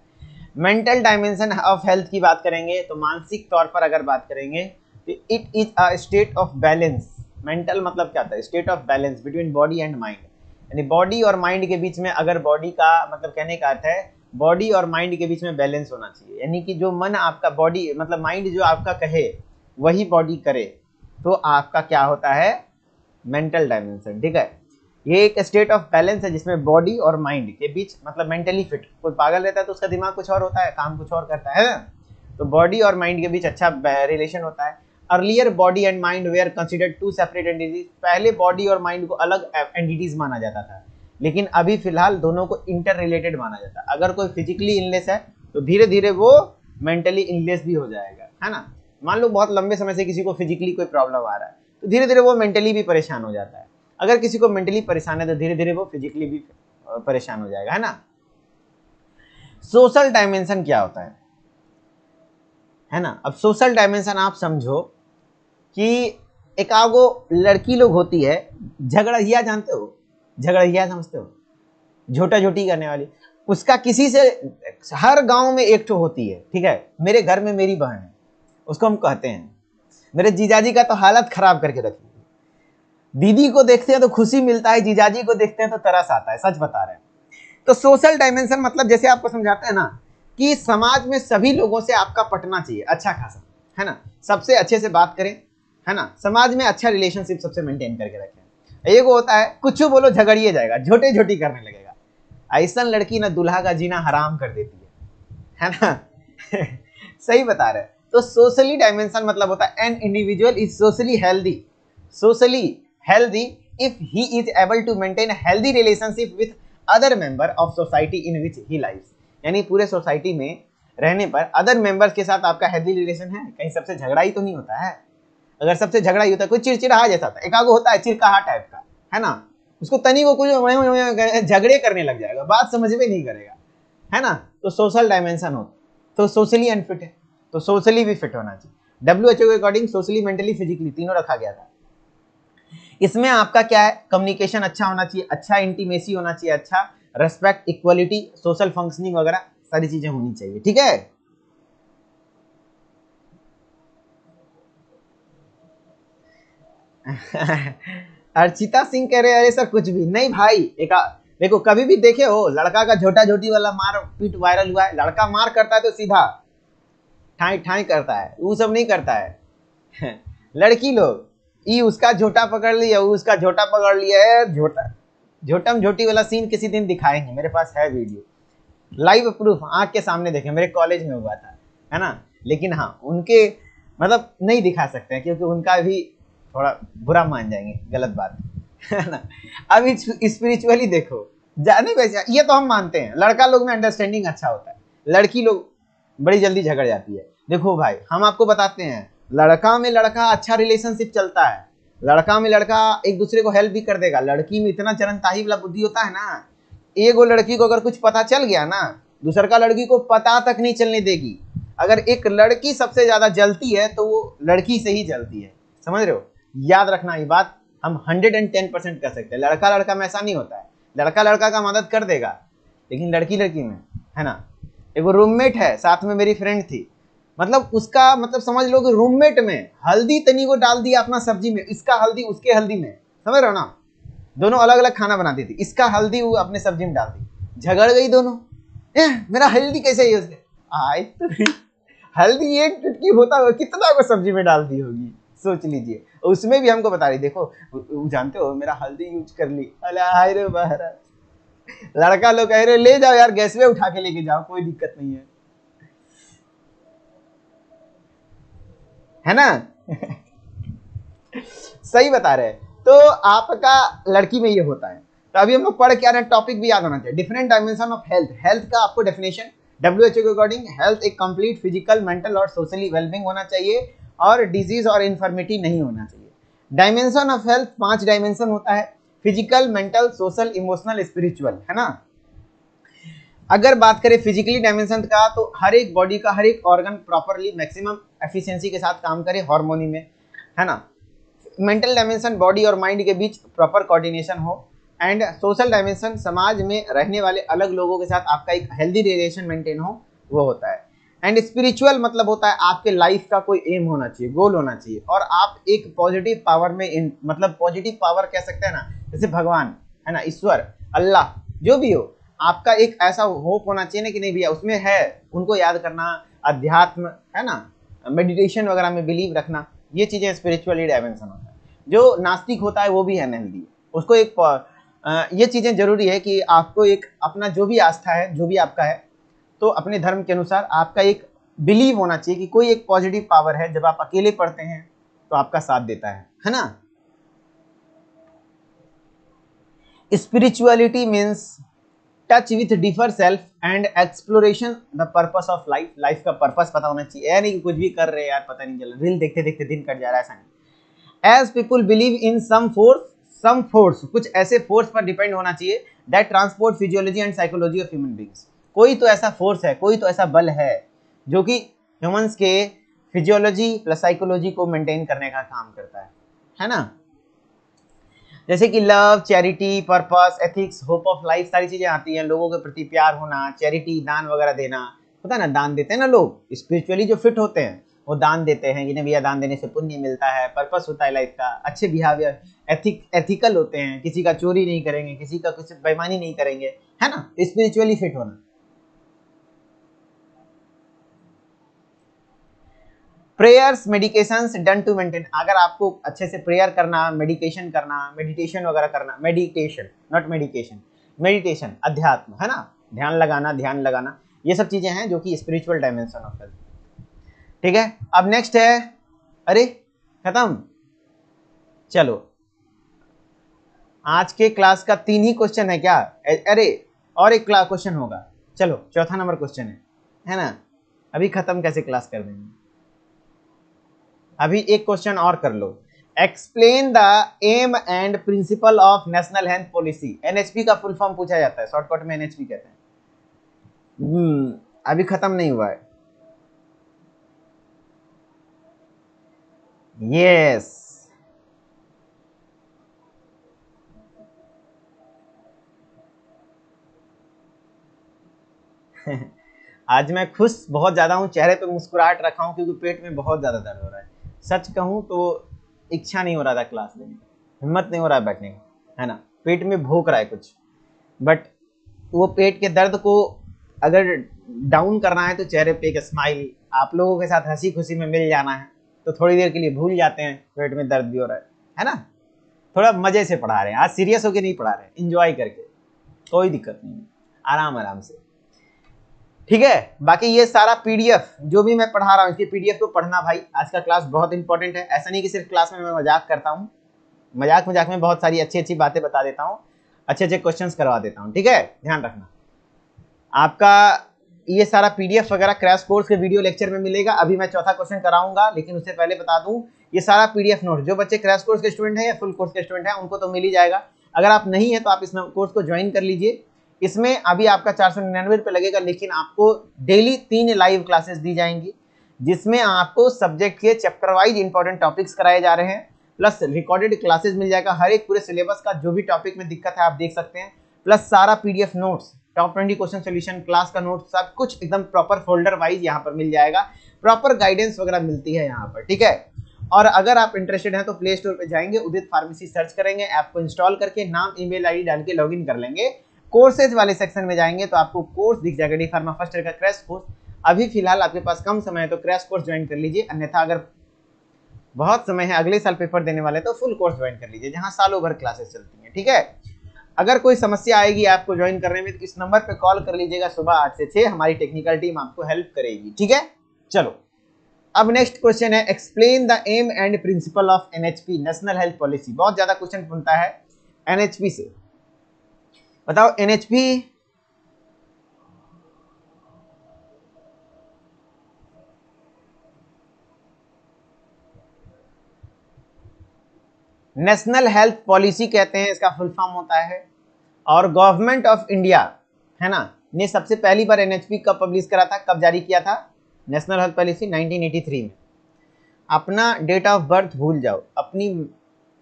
मेंटल डायमेंशन ऑफ हेल्थ की बात करेंगे तो मानसिक तौर पर अगर बात करेंगे तो it is a state of balance. Mental मतलब क्या होता है, state of balance between body and mind, यानी बॉडी और माइंड के बीच में, अगर बॉडी का मतलब कहने का अर्थ है बॉडी और माइंड के बीच में बैलेंस होना चाहिए, यानी कि जो मन आपका बॉडी मतलब माइंड जो आपका कहे वही बॉडी करे, तो आपका क्या होता है मेंटल डायमेंशन, ठीक है। ये एक स्टेट ऑफ बैलेंस है जिसमें बॉडी और माइंड के बीच मतलब मेंटली फिट, कोई पागल रहता है तो उसका दिमाग कुछ और होता है, काम कुछ और करता है ना, तो बॉडी और माइंड के बीच अच्छा रिलेशन होता है। Earlier body and mind were considered to separate entities, पहले बॉडी और माइंड को अलग एंटिटीज माना जाता था, लेकिन अभी फिलहाल दोनों को इंटर रिलेटेड माना जाता है। अगर कोई फिजिकली इलनेस है तो धीरे धीरे वो मेंटली इलनेस भी हो जाएगा, है ना। मान लो बहुत लंबे समय से किसी को फिजिकली कोई प्रॉब्लम आ रहा है तो धीरे धीरे वो मेंटली भी परेशान हो जाता है, अगर किसी को मेंटली परेशान है तो धीरे धीरे वो फिजिकली भी परेशान हो जाएगा, है ना। सोशल डायमेंशन क्या होता है ना। अब सोशल डायमेंशन आप समझो कि एक आगो लड़की लोग होती है, झगड़िया जानते हो, झगड़िया समझते हो, झोटा झोटी करने वाली, उसका किसी से हर गांव में एक ठो होती है, ठीक है। मेरे घर में मेरी बहन है, उसको हम कहते हैं, मेरे जीजाजी का तो हालत खराब करके रखी, दीदी को देखते हैं तो खुशी मिलता है, जीजाजी को देखते हैं तो तरस आता है, सच बता रहे हैं। तो सोशल डायमेंशन मतलब जैसे आपको समझाते हैं ना कि समाज में सभी लोगों से आपका पटना चाहिए अच्छा खासा, है ना, सबसे अच्छे से बात करें, है ना, समाज में अच्छा रिलेशनशिप सबसे मेंटेन करके रखें। एक होता है कुछ बोलो झगड़िए जाएगा, झोटे झोटी करने लगेगा, ऐसा लड़की ना दुल्हा का जीना हराम कर देती है ना सही बता रहे। तो सोशली डायमेंशन मतलब होता है an individual is socially healthy if he is able to maintain a healthy relationship with other member of society in which he lives, यानी पूरे सोसाइटी में रहने पर अदर मेंबर्स के साथ आपका हेल्दी रिलेशन है, कहीं सबसे झगड़ा ही तो नहीं होता है। अगर सबसे झगड़ा ही होता है, कोई चिड़चिड़ा जैसा होता है, एक आगो होता है चिरकाहा टाइप का, है ना, उसको तनी को कुछ झगड़े करने लग जाएगा, बात समझ में नहीं करेगा, है ना। तो सोशल डायमेंशन हो तो सोशली अनफिट है, तो सोशली भी फिट होना चाहिए। WHO के अकॉर्डिंग सोशली मेंटली फिजिकली तीनों रखा गया था। इसमें आपका क्या है, कम्युनिकेशन अच्छा होना चाहिए, अच्छा इंटीमेसी होना चाहिए, अच्छा रेस्पेक्ट, इक्वलिटी, सोशल फंक्शनिंग वगैरह सारी चीजें होनी चाहिए, ठीक है। अर्चिता सिंह कह रहे अरे सर कुछ भी नहीं भाई, एक देखो कभी भी देखे हो लड़का का झोटा झोटी वाला मार पीट वायरल हुआ है, लड़का मार करता है तो सीधा ठाई ठाई करता है, वो सब नहीं करता है लड़की लोग ये उसका झोटा पकड़ लिया, उसका झोटा पकड़ लिया है, झोटम झोटी वाला सीन किसी दिन दिखाएंगे, मेरे पास है वीडियो लाइव प्रूफ, आंख के सामने देखे, मेरे कॉलेज में हुआ था, है ना। लेकिन हाँ उनके मतलब नहीं दिखा सकते हैं क्योंकि उनका भी थोड़ा बुरा मान जाएंगे, गलत बात है ना। अब स्पिरिचुअली देखो जाने वैसे ये तो हम मानते हैं लड़का लोग में अंडरस्टैंडिंग अच्छा होता है, लड़की लोग बड़ी जल्दी झगड़ जाती है। देखो भाई हम आपको बताते हैं लड़का में लड़का अच्छा रिलेशनशिप चलता है, लड़का में लड़का एक दूसरे को हेल्प भी कर देगा, लड़की में इतना चरणताही वाला बुद्धि होता है ना, एगो लड़की को अगर कुछ पता चल गया ना दूसर का लड़की को पता तक नहीं चलने देगी। अगर एक लड़की सबसे ज्यादा जलती है तो वो लड़की से ही जलती है, समझ रहे हो, याद रखना ये बात हम 110% कर सकते हैं। लड़का लड़का में ऐसा नहीं होता है, लड़का लड़का का मदद कर देगा लेकिन लड़की लड़की में, है ना। एक रूममेट है साथ में मेरी फ्रेंड थी, मतलब उसका मतलब समझ लो कि रूममेट में हल्दी तनी को डाल दिया अपना सब्जी में, इसका हल्दी उसके हल्दी में, समझ रहे हो ना, दोनों अलग अलग खाना बनाती थी, इसका हल्दी वो अपने सब्जी में डाल दी, झगड़ गई दोनों, मेरा हल्दी कैसे यूज है, आए तो हल्दी एक चुटकी होता है कितना को सब्जी में डाल दी होगी, सोच लीजिए। उसमें भी हमको बता रही देखो जानते हो मेरा हल्दी यूज कर ली, अरे रे बहरा, लड़का लोग कह रहे ले जाओ यार गैस में उठा के लेके जाओ कोई दिक्कत नहीं है ना सही बता रहे। तो आपका लड़की में ये होता है। तो अभी हम लोग पढ़ के आ रहे हैं, टॉपिक भी याद होना चाहिए, different dimension of health. Health का आपको डेफिनेशन WHO के अकॉर्डिंग हेल्थ एक कंप्लीट फिजिकल मेंटल और सोशली वेलबींग होना चाहिए और डिजीज और इन्फर्मिटी नहीं होना चाहिए। डायमेंशन ऑफ हेल्थ 5 डायमेंशन होता है, physical, mental, social, emotional, spiritual, है ना। अगर बात करें फिजिकली डायमेंशन का, तो हर एक बॉडी का हर एक ऑर्गन प्रॉपरली मैक्सिमम एफिशिएंसी के साथ काम करे हार्मोनी में, है ना। मेंटल डायमेंशन बॉडी और माइंड के बीच प्रॉपर कोऑर्डिनेशन हो। एंड सोशल डायमेंशन समाज में रहने वाले अलग लोगों के साथ आपका एक हेल्दी रिलेशन मेंटेन हो, वो होता है। एंड स्पिरिचुअल मतलब होता है आपके लाइफ का कोई एम होना चाहिए, गोल होना चाहिए, और आप एक पॉजिटिव पावर में मतलब पॉजिटिव पावर कह सकते हैं ना, जैसे भगवान, है ना, ईश्वर, अल्लाह, जो भी हो, आपका एक ऐसा होप होना चाहिए ना कि नहीं भैया उसमें है, उनको याद करना, अध्यात्म, है ना, मेडिटेशन वगैरह में बिलीव रखना, ये चीजें स्पिरिचुअली डायमेंशन होता है। जो नास्तिक होता है वो भी अनहेल्दी, उसको एक ये चीजें जरूरी है कि आपको एक अपना जो भी आस्था है, जो भी आपका है, तो अपने धर्म के अनुसार आपका एक बिलीव होना चाहिए कि कोई एक पॉजिटिव पावर है, जब आप अकेले पढ़ते हैं तो आपका साथ देता है ना। Spirituality means touch with differ self and exploration the purpose of life. Life का पर्पस पता होना चाहिए, यानी कि कुछ भी कर रहे हैं यार पता नहीं चल रहा, रील देखते देखते दिन कट जा रहा है, ऐसा नहीं। As people believe in some force, कुछ ऐसे फोर्स पर डिपेंड होना चाहिए that transport physiology and psychology of human beings. कोई तो ऐसा फोर्स है, कोई तो ऐसा बल है जो कि ह्यूमंस के फिजियोलॉजी प्लस साइकोलॉजी को मेंटेन करने का काम करता है ना। जैसे कि love, charity, purpose, ethics, hope of life, सारी चीजें आती हैं। लोगों के प्रति प्यार होना, चैरिटी, दान वगैरह देना, पता है ना, दान देते हैं ना लोग स्पिरिचुअली जो फिट होते हैं, वो दान देते हैं कि नहीं भैया दान देने से पुण्य मिलता है, पर्पस होता है लाइफ का, अच्छे बिहेवियर, एथिकल होते हैं, किसी का चोरी नहीं करेंगे, किसी का कुछ बेईमानी नहीं करेंगे, है ना, स्पिरिचुअली फिट होना। Prayers, medications done to maintain, अगर आपको अच्छे से प्रेयर करना, मेडिकेशन करना, मेडिटेशन वगैरह करना, मेडिटेशन नॉट मेडिकेशन, मेडिटेशन, अध्यात्म, है ना, ध्यान लगाना, ये सब चीजें हैं जो कि स्पिरिचुअल डायमेंशन ऑफ हेल्थ। ठीक है, अब नेक्स्ट है, अरे खत्म, चलो आज के क्लास का 3 ही क्वेश्चन है क्या? अरे और एक क्वेश्चन होगा, चलो चौथा नंबर क्वेश्चन है ना, अभी खत्म कैसे क्लास कर देंगे, अभी एक क्वेश्चन और कर लो। Explain the aim and principle of national health policy. NHP का फुल फॉर्म पूछा जाता है, शॉर्टकट में एनएचपी कहते हैं। अभी खत्म नहीं हुआ है। यस आज मैं खुश बहुत ज्यादा हूँ, चेहरे पे मुस्कुराहट रखा हूँ क्योंकि पेट में बहुत ज्यादा दर्द हो रहा है। सच कहूँ तो इच्छा नहीं हो रहा था क्लास लेने, हिम्मत नहीं हो रहा है बैठने का, है ना, पेट में भूख रहा है कुछ, बट वो पेट के दर्द को अगर डाउन करना है तो चेहरे पे एक स्माइल, आप लोगों के साथ हंसी खुशी में मिल जाना है, तो थोड़ी देर के लिए भूल जाते हैं पेट में दर्द भी हो रहा है ना। थोड़ा मजे से पढ़ा रहे हैं आज, सीरियस होके नहीं पढ़ा रहे हैं, इंजॉय करके, कोई दिक्कत नहीं, आराम आराम से। ठीक है, बाकी ये सारा पीडीएफ जो भी मैं पढ़ा रहा हूँ इसके पीडीएफ को पढ़ना भाई, आज का क्लास बहुत इंपॉर्टेंट है। ऐसा नहीं कि सिर्फ क्लास में मैं मजाक करता हूँ, मजाक मजाक में बहुत सारी अच्छी अच्छी बातें बता देता हूँ, अच्छे अच्छे क्वेश्चंस करवा देता हूँ। ठीक है, ध्यान रखना। आपका ये सारा पीडीएफ वगैरह क्रैश कोर्स के वीडियो लेक्चर में मिलेगा। अभी मैं चौथा क्वेश्चन कराऊंगा, लेकिन उससे पहले बता दूं, ये सारा पीडीएफ नोट जो बच्चे क्रैश कोर्स के स्टूडेंट हैं या फुल कोर्स के स्टूडेंट हैं उनको तो मिल ही जाएगा। अगर आप नहीं है तो आप इस कोर्स को ज्वाइन कर लीजिए। इसमें अभी आपका 499 रुपये लगेगा, लेकिन आपको डेली 3 लाइव क्लासेस दी जाएंगी, जिसमें आपको सब्जेक्ट के चैप्टर वाइज इंपॉर्टेंट टॉपिक्स कराए जा रहे हैं, प्लस रिकॉर्डेड क्लासेस मिल जाएगा। हर एक पूरे सिलेबस का जो भी टॉपिक में दिक्कत है आप देख सकते हैं, प्लस सारा PDF notes, top 20 question solution, class का नोट, सब कुछ एकदम प्रॉपर फोल्डर वाइज यहाँ पर मिल जाएगा, प्रॉपर गाइडेंस वगैरह मिलती है यहाँ पर। ठीक है, और अगर आप इंटरेस्टेड हैं तो प्ले स्टोर पे जाएंगे, उदित फार्मेसी सर्च करेंगे, ऐप को इंस्टॉल करके नाम ईमेल आईडी डाल के लॉगिन कर लेंगे। कोर्सेज वाले सेक्शन में जाएंगे तो आपको कोर्स दिख जाएगा, डी फार्मा फर्स्ट ईयर का क्रैश कोर्स। अभी फिलहाल आपके पास कम समय है तो क्रैश कोर्स ज्वाइन कर लीजिए, अन्यथा अगर बहुत समय है, अगले साल पेपर देने वाले तो फुल कोर्स ज्वाइन कर लीजिए, जहां सालों भर क्लासेस चलती हैं। ठीक है, अगर कोई समस्या आएगी आपको ज्वाइन करने में तो इस नंबर पे कॉल कर लीजिएगा, सुबह 8 से 6 हमारी टेक्निकल टीम आपको हेल्प करेगी। ठीक है, चलो अब नेक्स्ट क्वेश्चन है, explain the aim and principle of NHP, national health policy. बहुत ज्यादा क्वेश्चन बनता है एनएचपी से, बताओ एनएचपी नेशनल हेल्थ पॉलिसी कहते हैं, इसका फुल फॉर्म होता है। और गवर्नमेंट ऑफ इंडिया है ना, ने सबसे पहली बार एनएचपी कब पब्लिश करा था, कब जारी किया था नेशनल हेल्थ पॉलिसी? 1983 में। अपना डेट ऑफ बर्थ भूल जाओ, अपनी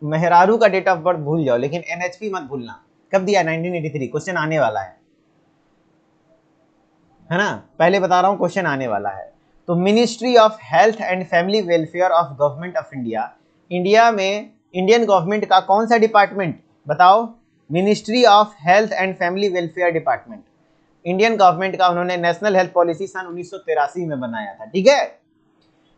मेहरारू का डेट ऑफ बर्थ भूल जाओ, लेकिन एनएचपी मत भूलना। कब दिया? 1983। क्वेश्चन आने वाला है ना, पहले बता रहा हूं क्वेश्चन आने वाला है। तो ministry of health and family welfare of government of India, India में इंडियन गवर्नमेंट का कौन सा डिपार्टमेंट बताओ? Ministry of health and family welfare department, Indian government का उन्होंने नेशनल हेल्थ पॉलिसी सन 1983 में बनाया था। ठीक है,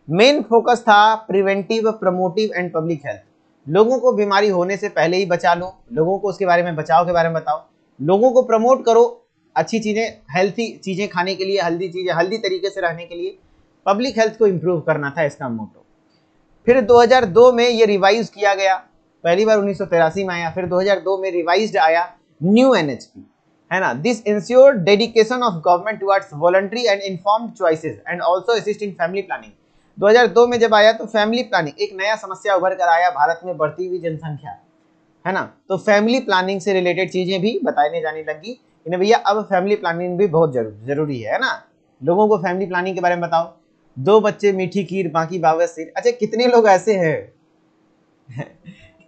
मेन फोकस था preventive, promotive and public health. लोगों को बीमारी होने से पहले ही बचा लो, लोगों को उसके बारे में, बचाव के बारे में बताओ, लोगों को प्रमोट करो अच्छी चीजें, हेल्थी चीजें खाने के लिए, हेल्दी चीजें, हेल्दी तरीके से रहने के लिए, पब्लिक हेल्थ को इंप्रूव करना था इसका मोटो। फिर 2002 में ये रिवाइज किया गया, पहली बार 1983 में आया, फिर 2002 में रिवाइज्ड आया न्यू एनएचपी, है ना। This insured dedication of government towards voluntary and informed choices and also assist in family planning. 2002 में जब आया तो फैमिली प्लानिंग एक नया समस्या उभर कर आया, भारत में बढ़ती हुई जनसंख्या, है ना, तो फैमिली प्लानिंग से रिलेटेड चीजें भी बताने जाने लगी इन्हें, भैया अब फैमिली प्लानिंग भी बहुत जरूरी है ना। लोगों को फैमिली प्लानिंग के बारे में बताओ। 2 बच्चे मीठी खीर बाकी बावसीर। अच्छा, कितने लोग ऐसे हैं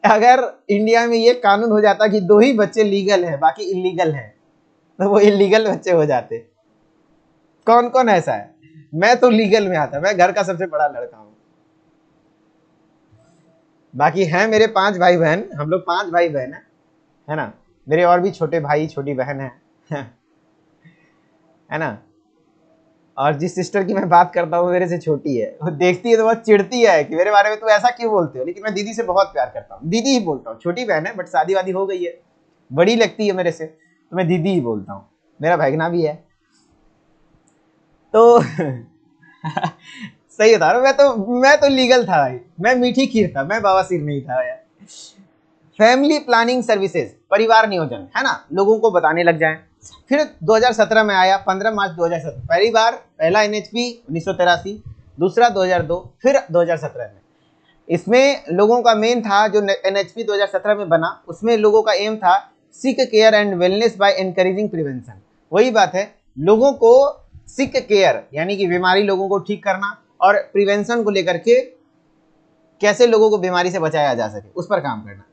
अगर इंडिया में ये कानून हो जाता कि 2 ही बच्चे लीगल है बाकी इलीगल है, तो वो इलीगल बच्चे हो जाते। कौन कौन ऐसा है? मैं तो लीगल में आता, मैं घर का सबसे बड़ा लड़का हूं। बाकी है मेरे 5 भाई बहन, हम लोग 5 भाई बहन है ना। मेरे और भी छोटे भाई छोटी बहन है ना। और जिस सिस्टर की मैं बात करता हूँ मेरे से छोटी है, वो देखती है तो बहुत चिढ़ती है कि मेरे बारे में तुम ऐसा क्यों बोलते हो, लेकिन मैं दीदी से बहुत प्यार करता हूँ, दीदी ही बोलता हूँ। छोटी बहन है बट शादी वादी हो गई है, बड़ी लगती है मेरे से, तो मैं दीदी ही बोलता हूँ। मेरा भागना भी है तो सही बता रहा हूँ। मैं तो लीगल था भाई, मैं मीठी खीर था, मैं बवासीर नहीं था यार। फैमिली प्लानिंग सर्विसेज, परिवार नियोजन, है ना, लोगों को बताने लग जाएं। फिर 2017 में आया, 15 मार्च 2017 पहली बार, पहला एनएचपी 1983, दूसरा 2002, फिर 2017 में। इसमें लोगों का मेन था जो एनएचपी 2017 में बना, उसमें लोगों का एम था sick care and wellness by encouraging prevention. वही बात है, लोगों को सिक केयर यानी कि बीमारी लोगों को ठीक करना, और प्रिवेंशन को लेकर के कैसे लोगों को बीमारी से बचाया जा सके उस पर काम करना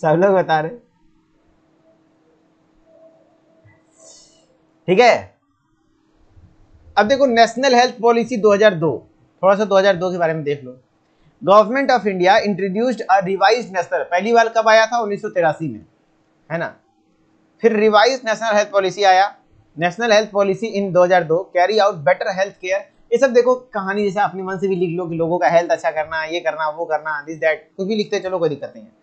सब लोग बता रहे, ठीक है। अब देखो नेशनल हेल्थ पॉलिसी 2002, थोड़ा सा 2002 के बारे में देख लो। Government of India introduced a revised national, पहली बार कब आया था? 1983 में, है ना। फिर रिवाइज्ड नेशनल हेल्थ पॉलिसी आया, national health policy in 2002 carry out better health care. ये सब देखो कहानी, जैसे अपने मन से भी लिख लो कि लोगों का हेल्थ अच्छा करना, ये करना, वो करना, दिस दैट, कुछ भी लिखते चलो, कोई दिक्कत नहीं है।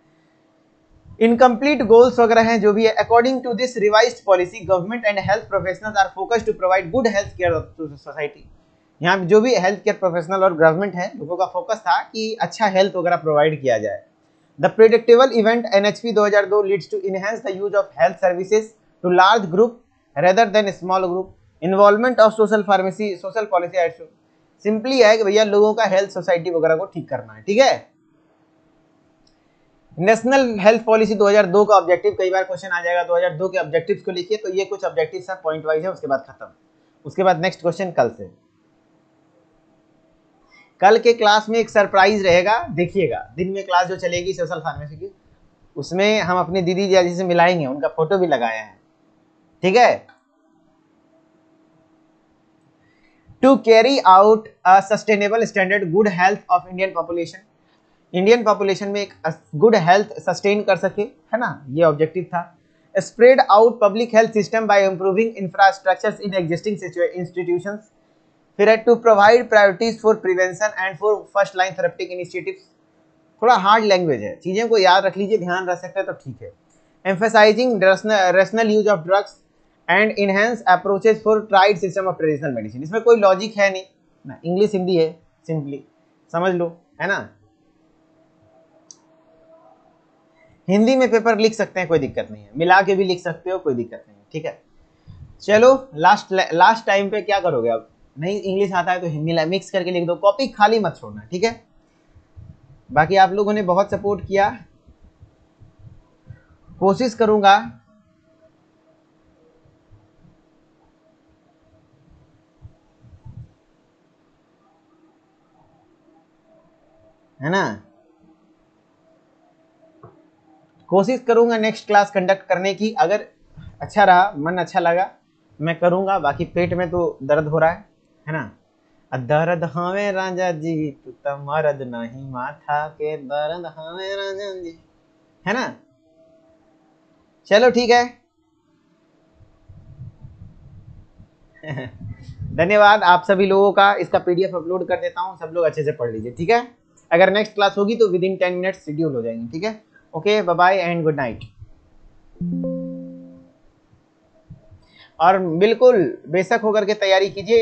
इनकम्प्लीट गोल्स वगैरह हैं जो भी है। According to this revised policy, government and health professionals are focused to provide good health care to society. यहाँ जो भी हेल्थ केयर प्रोफेशनल और गवर्नमेंट है, लोगों का फोकस था कि अच्छा हेल्थ वगैरह प्रोवाइड किया जाए। The predictable event NHP 2002 leads to enhance the use of health services to large group rather than small group. Involvement of social pharmacy, social policy aid. Simply है कि भैया लोगों का हेल्थ सोसाइटी वगैरह को ठीक करना है, ठीक है। नेशनल हेल्थ पॉलिसी 2002 का ऑब्जेक्टिव, कई बार क्वेश्चन आ जाएगा 2002 के ऑब्जेक्टिव्स को लिखिए, तो ये कुछ ऑब्जेक्टिव्स है, पॉइंट वाइज है, उसके बाद खत्म। उसके बाद नेक्स्ट क्वेश्चन कल से। कल के क्लास में एक सरप्राइज रहेगा, देखिएगा। दिन में क्लास जो चलेगी सोशल फार्मेसी की, उसमें हम अपनी दीदी जी से मिलाएंगे, उनका फोटो भी लगाया है, ठीक है। To carry out a sustainable standard good health of Indian population, Indian population में एक गुड हेल्थ सस्टेन कर सके, है ना, ये ऑब्जेक्टिव था। Spread out public health system by improving infrastructures in existing institutions. फिर है to provide priorities for prevention and for first line therapeutic initiatives. थोड़ा हार्ड लैंग्वेज है, चीजें को याद रख लीजिए, ध्यान रख सकते हैं तो ठीक है। Emphasizing rational use of drugs and enhance approaches for tried system of traditional medicine. इसमें कोई लॉजिक है नहीं ना, इंग्लिश हिंदी है, सिंपली समझ लो, है ना। हिंदी में पेपर लिख सकते हैं, कोई दिक्कत नहीं है, मिला के भी लिख सकते हो, कोई दिक्कत नहीं है, ठीक है। चलो लास्ट टाइम पे क्या करोगे अब, नहीं इंग्लिश आता है तो मिक्स करके लिख दो, कॉपी खाली मत छोड़ना, ठीक है। बाकी आप लोगों ने बहुत सपोर्ट किया, कोशिश करूंगा है ना, कोशिश करूंगा नेक्स्ट क्लास कंडक्ट करने की। अगर अच्छा रहा, मन अच्छा लगा, मैं करूंगा। बाकी पेट में तो दर्द हो रहा है ना। दर्द हमें राजा जी तू तो मर्द नहीं, माथा के दर्द हमें राजा जी, है ना। चलो ठीक है। धन्यवाद आप सभी लोगों का। इसका पीडीएफ अपलोड कर देता हूँ, सब लोग अच्छे से पढ़ लीजिए, ठीक है। अगर नेक्स्ट क्लास होगी तो विद इन 10 मिनट शेड्यूल हो जाएंगे, ठीक है। Okay, bye bye and good night. और बिल्कुल बेशक होकर के तैयारी कीजिए।